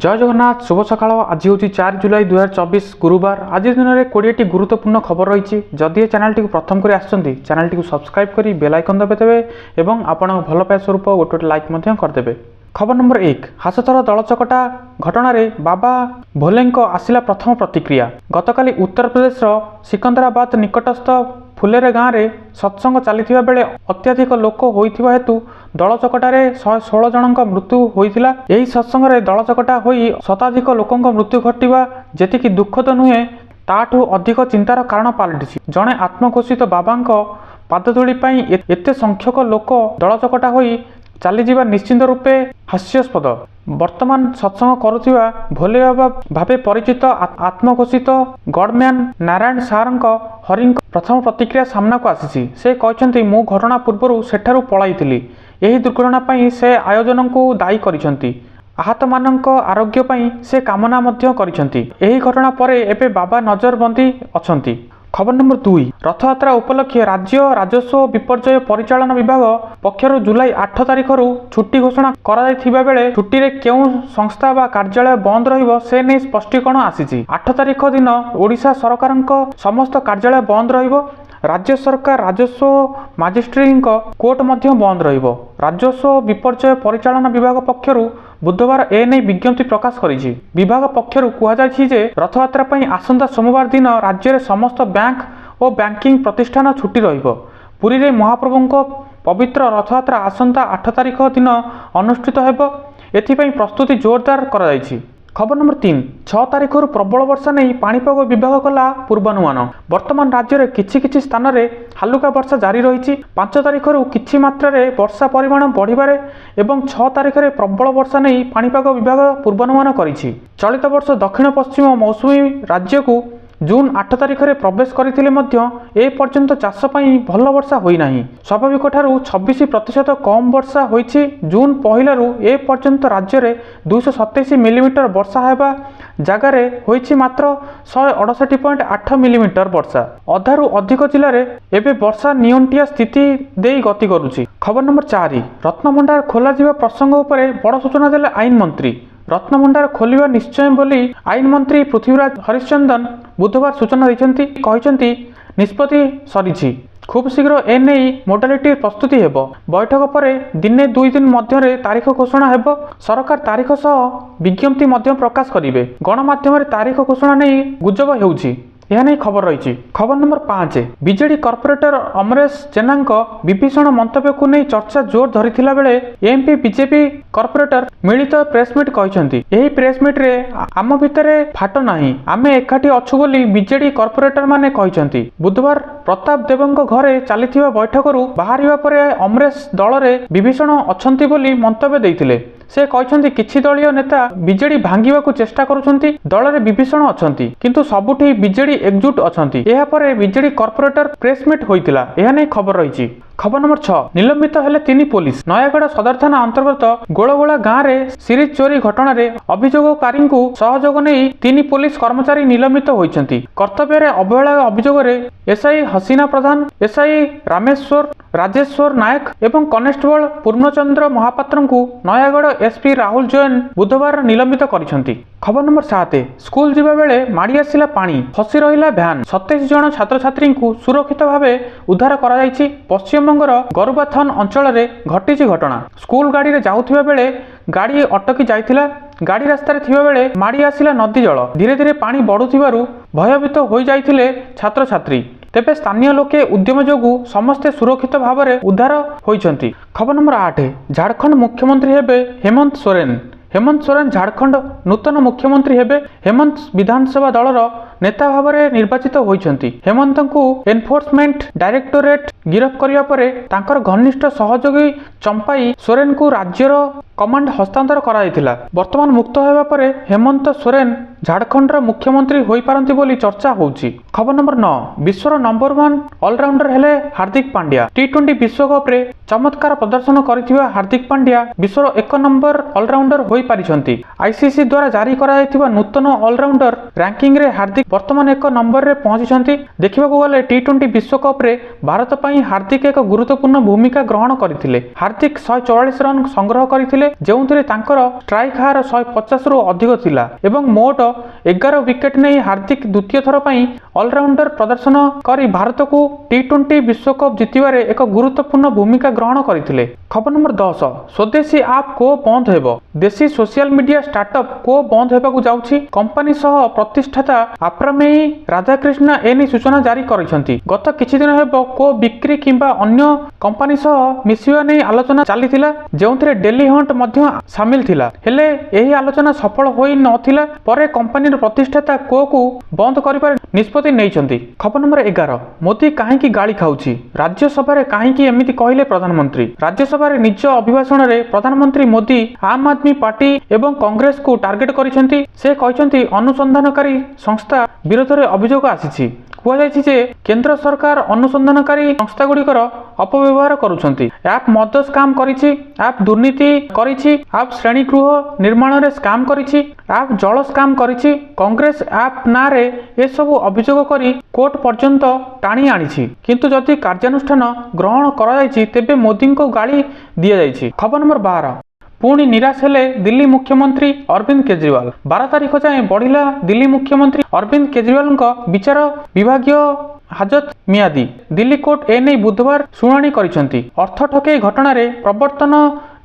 जय जगन्नाथ शुभ सकाळ। आज हूँ 4 जुलाई 2024 गुरुवार। आज दिन में 20टी गुरुत्वपूर्ण खबर रही। जदि चैनल टी प्रथम कर आसछन्ती चैनल टी सब्सक्राइब करी बेल आइकन दबाइदेवे एवं आपण भल पाए स्वरूप गोटे लाइक करदेवे। खबर नंबर 1 हासतर दलचकटा घटना रे बाबा भोले आसिला प्रथम प्रतिक्रिया। गतकाली उत्तर प्रदेश सिकंदराबाद निकटस्थ फुलेरे गाँव में सत्संग चली बेले अत्याधिक लोक होइथिबा हेतु दलचकटारे 116 जनक मृत्यु होइथिला। एही सत्संग रे दलचकटा होई शताधिक लोकंक मृत्यु घटिबा जेतिकी दुखद नुहे ताठू अधिक चिंतार कारण पलटिछि। जणे आत्मघोषित बाबांक पादधूली पई एते संख्यक लोक दलचकटा होई चलीजा निश्चिंत रूपे हास्यास्पद। वर्तमान सत्संग करुवा भोले बाबा भावे परिचित आत्मघोषित गडम्यान नारायण सारंक हरि प्रथम प्रतिक्रिया सामना को आसी। से कहते मु घटना पूर्व सेठारु पळाइथिली। एही दुर्घटना पई से आयोजन को दायी करिसंती। आहत मानक आरोग्य पई से कामना मध्य करिसंती। एही घटना परे एबे बाबा नजरबंदी अछंती। खबर नंबर 2 रथयात्रा उपलक्षे राज्य राजस्व विपर्यय परिचालन विभाग पक्षर जुलाई 8 तारिख छुट्टी घोषणा करा बेले छुट्टी रे केउ संस्था व कार्यालय बंद रहिबो से नै स्पष्टीकरण आसीछि। 8 तारिख दिन ओडिशा सरकारक समस्त कार्यालय बंद रहिबो। राज्य सरकार राजस्व मजिस्ट्रेट कोर्ट मध्य बंद रहिबो। राजस्व विपर्यय परिचालन विभाग पक्षर बुधवार एने विज्ञप्ति प्रकाश करिछि। विभाग पक्षर कुहाଯାଇଛି जे रथयात्रा पई आसंता सोमवार दिन राज्य रे समस्त बैंक और बैंकिंग प्रतिष्ठान छुट्टी रहिबो। पुरी रे महाप्रभुंक पवित्र रथयात्रा आसंता 8 तारिख दिन अनुष्ठित हेबो। एथिपई प्रस्तुति जोरदार कराଯାଇଛି। खबर नंबर 3 6 तारिख प्रबल वर्षा नहीं पाणीपाग विभाग कला पूर्वानुमान। वर्तमान राज्य में किछि स्थान रे हालुका वर्षा जारी रही। 5 तारिख किछि मात्रा रे वर्षा परिमाण बढ़िबारे एवं 6 तारिख रे प्रबल वर्षा नहीं पाणीपाग विभाग पूर्वानुमान करिछि। चलित वर्ष दक्षिण पश्चिम मौसुमी राज्य को जून 8 तारिख रे प्रवेश करथिले मध्य ए पर्यंत चाष पई भल वर्षा होई नाही। स्वाभाविक ठारू 26% कम वर्षा होईछि। जून पहिलारू ए पर्यंत राज्य रे 227 मिलीमीटर वर्षा हेबा जगार होईछि मात्र 168.8 मिलीमीटर वर्षा। अधारू अधिक जिले में एबे वर्षा नियंटिया स्थिति देई गति करुछि। खबर नंबर 4 रत्नभंडार खोला जिबा प्रसंग उपरे बड़ सूचना देले आईन मंत्री। रत्नभंडार खोलिबा निश्चय बोली आईन मंत्री पृथ्वीराज हरिश्चंदन बुधवार सूचना देइछन्ति। निष्पत्ति सरीछि। खूब शीघ्र एने मोडालिटी प्रस्तुति हेबो। बैठक पर दिने 2 दिन मध्य तारीख घोषणा हेबो। सरकार तारीख सह विज्ञप्ति मध्य प्रकाश करिवे। गणमाध्यम तारीख घोषणा नहीं गुजब हेउछि। यह नहीं खबर रही। खबर नंबर 5 बीजेडी कॉर्पोरेटर अमरेश जेना विभीषण मंतव्य को नहीं चर्चा जोर धरी बेले एमपी बीजेपी कॉर्पोरेटर मिलित प्रेसमिट कहते यही प्रेसमिट रे आम भितर फाट नहीं आमे एकाठी अच्छु बोली बीजेडी कॉर्पोरेटर माने कहते। बुधवार प्रताप देवଙ୍କ घरे चली बैठक बाहर पर अमरेश दल रे विभीषण अछंती बोली मंतव्य देइथिले। से कहते किछि दलीय नेता बीजेडी भांगिबा को चेष्टा करुछंती। दल रे विभीषण अछंती किंतु सबुठी बीजेडी एकजुट अछंती। एहा परे बीजेडी कॉर्पोरेटर प्रेसमिट होइतिला। एहा नै खबर रहिछि। खबर नंबर 6 निलंबित हेले 3 पुलिस। नयागढ़ सदर थाना अंतर्गत गोलगोला गाँव में सीरीज चोरी घटना रे अभियोगकारी सहयोग नहीं 3 पुलिस कर्मचारी निलंबित होइछंती। कर्तव्य अवहेला अभियोग रे एसआई हसीना प्रधान, एसआई रामेश्वर राजेश्वर नायक एवं कनेस्टेबल पूर्णचंद्र महापात्र को नयागढ़ एसपी राहुल जैन बुधवार निलंबित करिसंती। खबर नंबर 7 स्कूल जीवा बेले माड़ी आसिला पानी फसी रहिला भ्यान। 27 जन छात्र छात्री को सुरक्षित भावे उद्धार करा जायछि। पश्चिमबंगर गरुबाथन अंचल रे घटिछि घटना। स्कूल गाड़ी रे जाउथिबा बेले गाड़ी अटकी जाइथिला। गाड़ी रास्तार थिबा बेले माड़ी आसिला नदी जल। धीरे धीरे पानी बढ़ुथिबारु भयभीत होई जाइथिले छात्र छात्री। तेबे स्थानीय लोके उद्यम जोगु समस्ते सुरक्षित भाव में उद्धार होइछंती। खबर नंबर 8 झारखंड मुख्यमंत्री हेबे हेमंत सोरेन। हेमंत सोरेन झारखंड नूतन मुख्यमंत्री हेबे। हेमंत विधानसभा दलर नेता भाव में निर्वाचित होइछंती। हेमंत को एनफोर्समेंट डायरेक्टोरेट गिरफ्त करिया परे तांकर घनिष्ठ सहयोगी चंपाई सोरेन को राज्यर कमांड हस्तांतर कराइथिला। वर्तमान मुक्त होगा पर हेमंत सोरेन झारखंड मुख्यमंत्री होई पारंती बोली चर्चा होउछि। खबर नंबर 9 विश्वर नंबर 1 ऑलराउंडर हेले हार्दिक पांड्या। टी20 विश्वकप रे चमत्कार प्रदर्शन करिथिबा हार्दिक पांड्या विश्वर 1 नंबर ऑलराउंडर होई पारिछंती। आईसीसी द्वारा जारी कराइथिबा नूतन ऑलराउंडर रैंकिंग रे हार्दिक हार्दिक वर्तमान एक नंबर रे पहुंची। देखा गले टी20 विश्वकप रे भारत पर हार्दिक एक गुरुत्वपूर्ण भूमिका ग्रहण करते। हार्दिक 144 रन संग्रह करते जो स्ट्राइक हार 150 रु अधिक थिला एवं मोट 11 विकेट नहीं हार्दिक द्वितीय थर पर ऑलराउंडर प्रदर्शन कर भारत को टी20 विश्वकप जितबार एक गुरुत्वपूर्ण भूमिका ग्रहण करते। खबर नंबर 10 स्वदेशी आप को बंद हेबो। देशी सोशल मीडिया स्टार्टअप को बंद हेबाकु जाउछि। कंपनी सह प्रतिष्ठाता आप्रामेयी राधाकृष्ण एनी सूचना जारी करिसेंती। गत किछि दिन हेबो को बिक्री किंबा अन्य कंपनी सह मिसिवा नै आलोचना चलीथिला जेउथिरे डेली हंट मध्य शामिल थिला। हेले एही आलोचना सफल होई नथिला परे कंपनीर प्रतिष्ठाता को बंद करिबार निष्पत्ति नैछंती। खबर नंबर 11 मोदी काहेकि गाली खाउछि। राज्यसभा रे काहेकि एमिति कहिले प्रधानमंत्री। राज्यसभा रे निज अभिभाषण रे प्रधानमंत्री मोदी आम आदमी पार्टी एवं कांग्रेस को टार्गेट करिसेंती। से कहिसेंती अनुसंधानकारी संस्था विरोध रे अभियोग आसीछि। कुहाଯାଇଛି जे केंद्र सरकार अनुसंधानकारी संस्था गुड़िकर अपव्यवहार करुछंती। आप मद स्काम करिछि, आप दुर्नीति करिछि, आप श्रेणी गृह निर्माण रे स्काम करिछि, आप जल स्काम करिछि। कांग्रेस आप ना रे ए सब अभियोग करी कोर्ट पर्यंत टाणी आनिछि किंतु जदि कार्यानुष्ठान ग्रहण करा जायछि तेबे मोदी को गाली दिया जायछि। खबर नंबर 12 पुणी निराश हेले दिल्ली मुख्यमंत्री अरविंद केजरीवाल। 12 तारिख जाए बढ़िला दिल्ली मुख्यमंत्री अरविंद केजरीवाल विचार विभागीय हाजत मियादी। दिल्ली कोर्ट एने बुधवार शुणाणी करिसेंती। अर्थ ठकेई घटना रे प्रवर्तन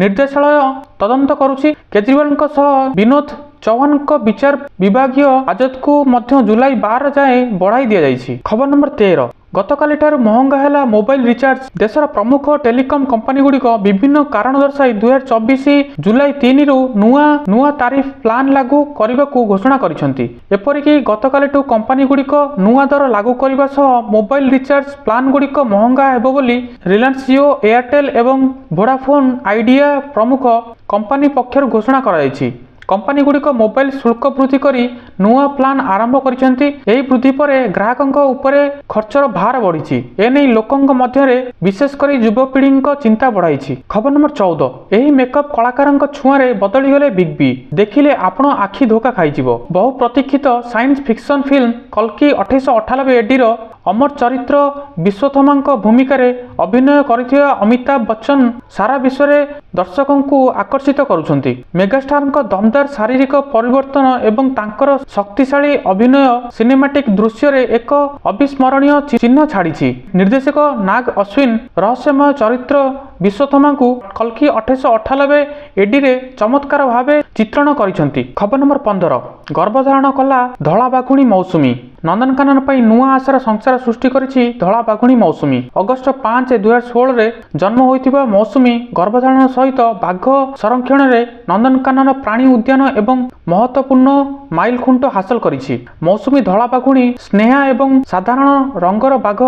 निर्देशालय तदंत करुछि। केजरीवाल सह विनोद चौहान विचार विभागीय हाजत को मध्य जुलाई 12 जाए बढ़ाई दिया जायछि। खबर नंबर 13 गतकाली ठारू महंगा है मोबाइल रिचार्ज। देशर प्रमुख टेलीकॉम कंपनी गुड़िक विभिन्न कारण दर्शाई 2024 जुलाई 3 रु नुआ तारिफ प्लान लागू करने को घोषणा करिसेंती। एपरिकी गतकाली कंपनी गुड़िक नुआ दर लागू करने सह मोबाइल रिचार्ज प्लान गुड़िक महंगा हेबो बोली रिलायंस जियो, एयरटेल एवं वोडाफोन आइडिया प्रमुख कंपनी पक्षर घोषणा कराଯାଇଛି। कंपनी गुड़िक मोबाइल शुल्क वृद्धि करी नुआ प्लान आरंभ करिसेंती। एही वृद्धि परे ग्राहकंक उपरे खर्चर भार बढ़िछि। एनै लोकंक मध्यरे विशेषकर युवपीढ़ी चिंता बढ़ाई। खबर नंबर 14 एही मेकअप कलाकारंक छुआरे बदली गले बिग बी। देखिले आपण आखि धोका खाइजिवो। बहु प्रतीक्षित साइंस फिक्शन फिल्म कल्कि 1898 एडी रो अमर चरित्र विश्वथमांक भूमिका रे अभिनय करिथिबा अमिताभ बच्चन सारा विश्व रे दर्शकों को आकर्षित करुछंती। मेगास्टार दमदार शारीरिक परिवर्तन एवं तांकर शक्तिशाली अभिनय सिनेमैटिक दृश्य रे एक अविस्मरणीय चिन्ह छाड़ी। निर्देशक नाग अश्विन रहस्यमय चरित्र विश्वथमा को कल्कि 1898 एडी रे चमत्कार भावे चित्रण करिसेंती। खबर नंबर 15 गर्भधारण कला धला बाघुणी मौसुमी। नंदनकानन पर नुआ आशार संसार सृष्टि करिछि धला बाघुणी मौसुमी। अगस्ट 5, 2016 रे जन्म होइतिबा मौसुमी गर्भधारण सहित बाघ संरक्षण रे नंदनकानन प्राणी उद्यान एवं महत्वपूर्ण माइल खुंट हासिल करिछि। मौसुमी धला बाघुणी स्नेहा एवं साधारण रंगर बाघ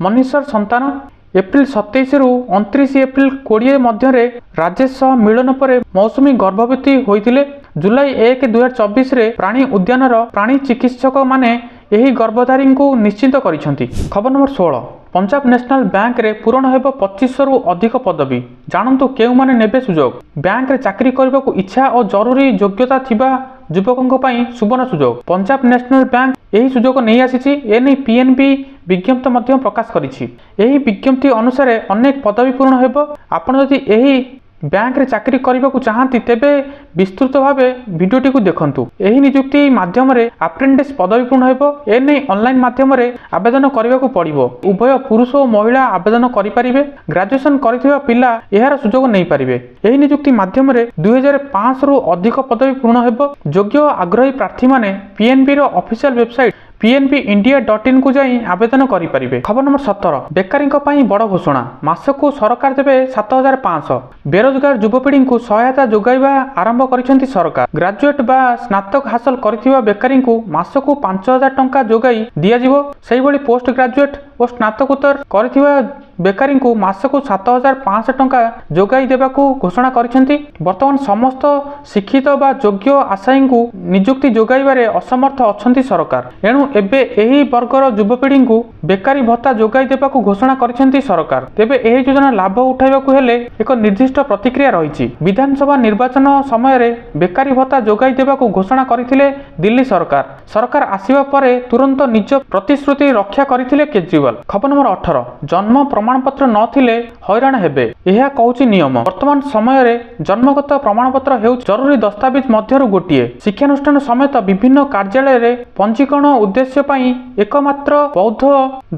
मनीषर संतान। एप्रिल 27 रु 29 एप्रिल 20 मध्य राजेश सह मिलन पर मौसुमी गर्भवती होइतिले। जुलाई 1, 2024 रे प्राणी उद्यानर प्राणी चिकित्सक माने यही गर्भधारी को निश्चित करिसेंती। खबर नंबर 16 पंजाब नेशनल बैंक रे पूरण हेबो 2500 रु अधिक पदवी। जानंतु केउ माने नेबे सुजोग। बैंक रे चाकरी करबा को इच्छा और जरूरी योग्यता थिबा युवकों पई सुवर्ण सुजोग। पंजाब नेशनल बैंक यही सुजोग नहीं आसीछि। एने पीएनबी विज्ञप्ति मध्य प्रकाश करिछि। एही विज्ञप्ति अनुसार अनेक पदवी पूर्ण हेबो। आपण जदि एही बैंक रे चाकरी करने को चाहती तेबे विस्तृत भाव भिडियोटी को देखंतु। एही नियुक्ति माध्यम रे अप्रेंटिस पदवी पूर्ण हेबो। एने ऑनलाइन माध्यम रे आवेदन करने को पड़िबो। उभय पुरुष और महिला आवेदन करि परिबे। ग्रेजुएशन करिथिबा पिला एहार सुजोग नै परिबे। एही नियुक्ति माध्यम रे 2500 रु अधिक पदवी पूर्ण हेबो। योग्य आग्रही प्रार्थी माने पीएनबी रो ऑफिशियल वेबसाइट pnbindia.in को जाई आवेदन करि परिबे। खबर नंबर 17 बेकारीଙ୍କ ପାଇଁ बड़ घोषणा। मासको सरकार देबे 7500। बेरोजगार युवपीढ़ी को सहायता जोगाइबा आरंभ करिसेंती सरकार। ग्रेजुएट बा स्नातक हासिल करिथिबा बेकारी को मासको 5000 टंका जोगाई दिया जिवो। सेही भली पोस्ट ग्रेजुएट और स्नातकोत्तर करिथिबा ବେକାରୀଙ୍କୁ ମାସକୁ 7,500 ଟଙ୍କା ଯୋଗାଇ ଦେବାକୁ ଘୋଷଣା କରିଛନ୍ତି। ବର୍ତ୍ତମାନ ସମସ୍ତ ଶିକ୍ଷିତ ବା ଯୋଗ୍ୟ ଆଶାୟୀଙ୍କୁ ନିଯୁକ୍ତି ଯୋଗାଇବାରେ ଅସମର୍ଥ ଅଛନ୍ତି ସରକାର। ଏଣୁ ଏବେ ଏହି ବର୍ଗର ଯୁବପିଢ଼ିଙ୍କୁ ବେକାରୀ ଭତ୍ତା ଯୋଗାଇ ଦେବାକୁ ଘୋଷଣା କରିଛନ୍ତି ସରକାର। ତେବେ ଏହି ଯୋଜନା ଲାଭ ଉଠାଇବାକୁ ହେଲେ ଏକ ନିର୍ଦ୍ଦିଷ୍ଟ ପ୍ରତିକ୍ରିୟା ରହିଛି। ବିଧାନସଭା ନିର୍ବାଚନ ସମୟରେ ବେକାରୀ ଭତ୍ତା ଯୋଗାଇ ଦେବାକୁ ଘୋଷଣା କରିଥିଲେ ଦିଲ୍ଲୀ ସରକାର। ସରକାର ଆସିବା ପରେ ତୁରନ୍ତ ନିଜ ପ୍ରତିଶ୍ରୁତି ରକ୍ଷା କରିଥିଲେ କେଜରିୱାଲ। ଖବର ନମ୍ବର 18, ଜନ୍ମ ପ୍ରମାଣପତ୍ର ନଥିଲେ ହଇରାଣ ହେବେ, ଏହା କହୁଛି ନିୟମ। ବର୍ତ୍ତମାନ ସମୟରେ ଜନ୍ମଗତ ପ୍ରମାଣପତ୍ର ହେଉଛି ଜରୁରୀ ଦସ୍ତାବିଜ ମଧ୍ୟରୁ ଗୋଟିଏ। ଶିକ୍ଷାନୁଷ୍ଠାନ ସମେତ ବିଭିନ୍ନ କାର୍ଯ୍ୟାଳୟରେ ପଞ୍ଜୀକରଣ ଉଦ୍ଦେଶ୍ୟ ପାଇଁ ଏକମାତ୍ର ବୌଦ୍ଧ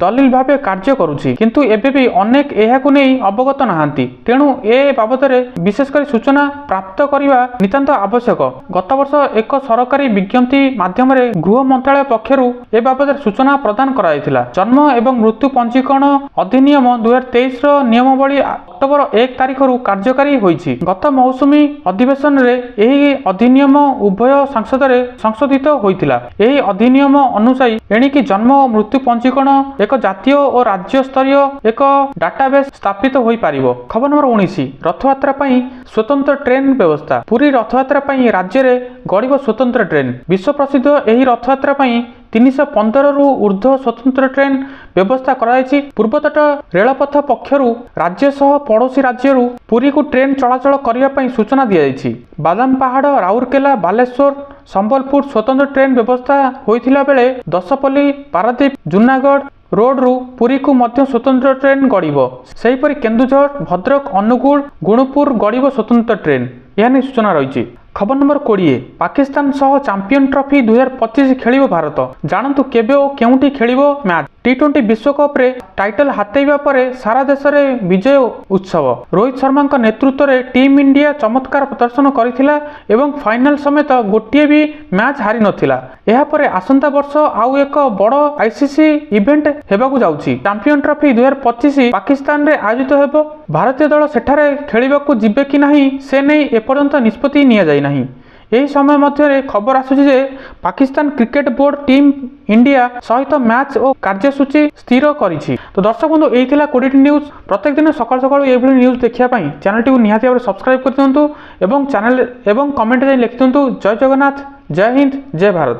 ଦଲିଲ ଭାବେ କାର୍ଯ୍ୟ କରୁଛି। କିନ୍ତୁ ଏବେ ବି ଅନେକ ଏହାକୁ ନେଇ ଅବଗତ ନାହାନ୍ତି। ତେଣୁ ଏ ବାବଦରେ ବିଶେଷ କରି ସୂଚନା ପ୍ରାପ୍ତ କରିବା ନିତାନ୍ତ ଆବଶ୍ୟକ। ଗତ ବର୍ଷ ଏକ ସରକାରୀ ବିଜ୍ଞପ୍ତି ମାଧ୍ୟମରେ ଗୃହ ମନ୍ତ୍ରାଳୟ ପକ୍ଷରୁ ଏ ବାବଦରେ ସୂଚନା ପ୍ରଦାନ କରାଯାଇଥିଲା। ଜନ୍ମ ଏବଂ ମୃତ୍ୟୁ ପଞ୍ଜୀକରଣ ଅଧିନିୟମ 2023ର ନିୟମାବଳୀ ଅକ୍ଟୋବର 1 ତାରିଖରୁ କାର୍ଯ୍ୟକାରୀ ହୋଇଛି। ଗତ ମୌସୁମୀ ଅଧିବେଶନରେ ଏହି ଅଧିନିୟମ ଉଭୟ ସଂସଦରେ ସଂଶୋଧିତ ହୋଇଥିଲା। ଏହି ଅଧିନିୟମ ଅନୁଯାୟୀ ଏଣିକି ଜନ୍ମ ଓ ମୃତ୍ୟୁ ପଞ୍ଜୀକରଣ ଏକ ଜାତୀୟ ଓ ରାଜ୍ୟ ସ୍ତରୀୟ ଏକ ଡାଟାବେସ୍ ସ୍ଥାପିତ ହୋଇପାରିବ। ଖବର ନମ୍ବର 19, ରଥଯାତ୍ରା ପାଇଁ ସ୍ୱତନ୍ତ୍ର ଟ୍ରେନ୍ ବ୍ୟବସ୍ଥା। ପୁରୀ ରଥଯାତ୍ରା ପାଇଁ ରାଜ୍ୟରେ ଗଡ଼ିବ ସ୍ୱତନ୍ତ୍ର ଟ୍ରେନ୍। ବିଶ୍ୱ ପ୍ରସିଦ୍ଧ ଏହି ରଥଯାତ୍ରା ପାଇଁ 315ରୁ ଉର୍ଦ୍ଧ୍ୱ ସ୍ୱତନ୍ତ୍ର ଟ୍ରେନ୍ ବ୍ୟବସ୍ଥା କରାଯାଇଛି। ପୂର୍ବତଟ ରେଳପଥ ପକ୍ଷରୁ ରାଜ୍ୟ ସହ ପଡ଼ୋଶୀ ରାଜ୍ୟରୁ ପୁରୀକୁ ଟ୍ରେନ୍ ଚଳାଚଳ କରିବା ପାଇଁ ସୂଚନା ଦିଆଯାଇଛି। ବାଦାମପାହାଡ଼, ରାଉରକେଲା, ବାଲେଶ୍ୱର, ସମ୍ବଲପୁର ସ୍ୱତନ୍ତ୍ର ଟ୍ରେନ୍ ବ୍ୟବସ୍ଥା ହୋଇଥିଲା ବେଳେ ଦଶପଲ୍ଲୀ, ପାରାଦୀପ, ଜୁନାଗଡ଼ ରୋଡରୁ ପୁରୀକୁ ମଧ୍ୟ ସ୍ୱତନ୍ତ୍ର ଟ୍ରେନ୍ ଗଡ଼ିବ। ସେହିପରି କେନ୍ଦୁଝର, ଭଦ୍ରକ, ଅନୁଗୁଳ, ଗୁଣୁପୁର ଗଡ଼ିବ ସ୍ୱତନ୍ତ୍ର ଟ୍ରେନ୍। ଏହା ନେଇ ସୂଚନା ରହିଛି। ଖବର ନମ୍ବର 20, ପାକିସ୍ତାନ ସହ ଚାମ୍ପିୟନ ଟ୍ରଫି 2025 ଖେଳିବ ଭାରତ। ଜାଣନ୍ତୁ କେବେ ଓ କେଉଁଠି ଖେଳିବ ମ୍ୟାଚ୍। T20 ବିଶ୍ୱକପ୍ରେ ଟାଇଟଲ ହାତେଇବା ପରେ ସାରା ଦେଶରେ ବିଜୟ ଉତ୍ସବ। ରୋହିତ ଶର୍ମାଙ୍କ ନେତୃତ୍ୱରେ ଟିମ୍ ଇଣ୍ଡିଆ ଚମତ୍କାର ପ୍ରଦର୍ଶନ କରିଥିଲା ଏବଂ ଫାଇନାଲ ସମେତ ଗୋଟିଏ ବି ମ୍ୟାଚ୍ ହାରି ନଥିଲା। ଏହାପରେ ଆସନ୍ତା ବର୍ଷ ଆଉ ଏକ ବଡ଼ ICC ଇଭେଣ୍ଟ ହେବାକୁ ଯାଉଛି। ଚାମ୍ପିୟନ ଟ୍ରଫି 2025 ପାକିସ୍ତାନରେ ଆୟୋଜିତ ହେବ। ଭାରତୀୟ ଦଳ ସେଠାରେ ଖେଳିବାକୁ ଯିବେ କି ନାହିଁ ସେ ନେଇ ଏପର୍ଯ୍ୟନ୍ତ ନିଷ୍ପତ୍ତି ନିଆଯାଇନାହିଁ। ଏହି ସମୟ ମଧ୍ୟରେ ଖବର ଆସୁଛି ଯେ Pakistan cricket board team India ସହିତ ମ୍ୟାଚ୍ ଓ କାର୍ଯ୍ୟସୂଚୀ ସ୍ଥିର କରିଛି। ତ ଦର୍ଶକ ବନ୍ଧୁ, ଏହି ଥିଲା 20ଟି ନ୍ୟୁଜ୍। ପ୍ରତ୍ୟେକ ଦିନ ସକାଳୁ ସକାଳୁ ଏଇଭଳି ନ୍ୟୁଜ୍ ଦେଖିବା ପାଇଁ ଚ୍ୟାନେଲଟିକୁ ନିହାତି ଭାବରେ ସବସ୍କ୍ରାଇବ୍ କରିଦିଅନ୍ତୁ ଏବଂ କମେଣ୍ଟ ଯାଇ ଲେଖିଦିଅନ୍ତୁ ଜୟ ଜଗନ୍ନାଥ, ଜୟ ହିନ୍ଦ, ଜୟ ଭାରତ।